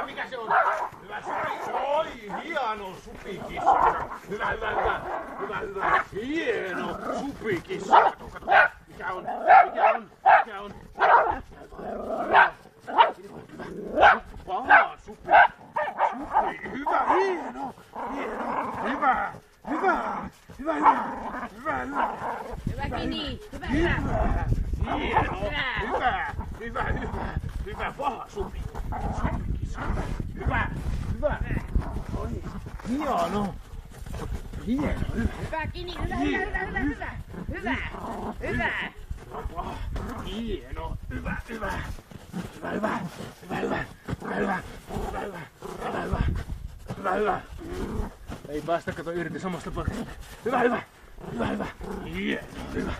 Mikä se on? Hyvä supi. Oi, hieno supikissa. Hyvä. Hieno supikissa. Kato. Mikä on? Paha supi. Hyvä, hieno. Hyvä. Hyvä Kini. Hyvä, paha supi. Supikissa. Hyvä. Oi, hieno. Hyvä Kini. Hyvä. Hieno. Hyvä. Ei päästä kato irti samasta paikasta. Hyvä. Hieno. Hyvä.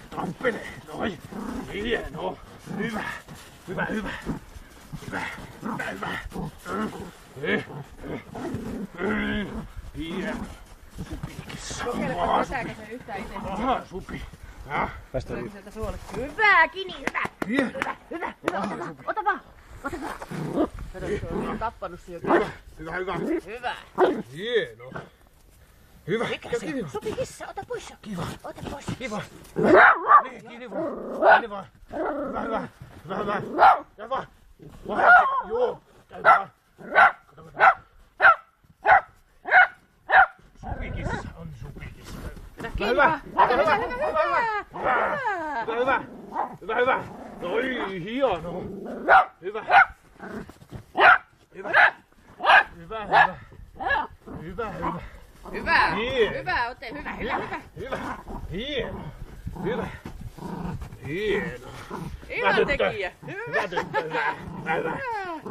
Tappele. Noi. Hieno. Hyvä. Hieno. Supikissa. Kokeilepa vetääkö se yhtään itse. Paha supi. Tuleeko sieltä suolet? Hyvä Kini. Hyvä. Ota vaan. Kato, se on tappanut se joku. Hyvä. Hieno. Hyvä. Mikä se? Supikissa, ota pois. Kiva. Ota pois. Kiva. Niin, kiinni vaan. Hyvä. Käy vaan. Joo. Käy vaan. Kato. Supikissa on supikissa. Hyvä. Oi, hieno. Hyvä. Hyvä, ote. Hyvä. Hieno. Hyvä tekijä. Hyvä tyttö. Hyvä.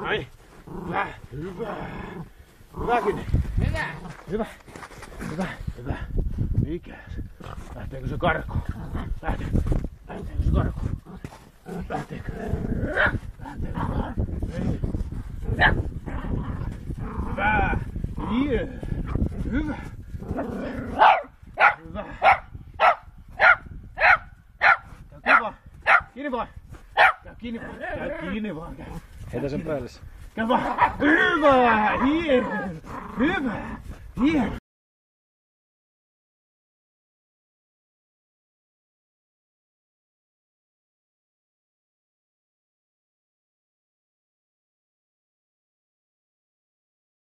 Näin. Hyväkin. Hyvä. Mikäs? Lähteekö se karkuun? Lähteekö se karkuun? Lähteekö? Ei. Hyvä. Käy kiinni vaan. Heitä sen päälle. Käy vaan. Hyvä. Hieno.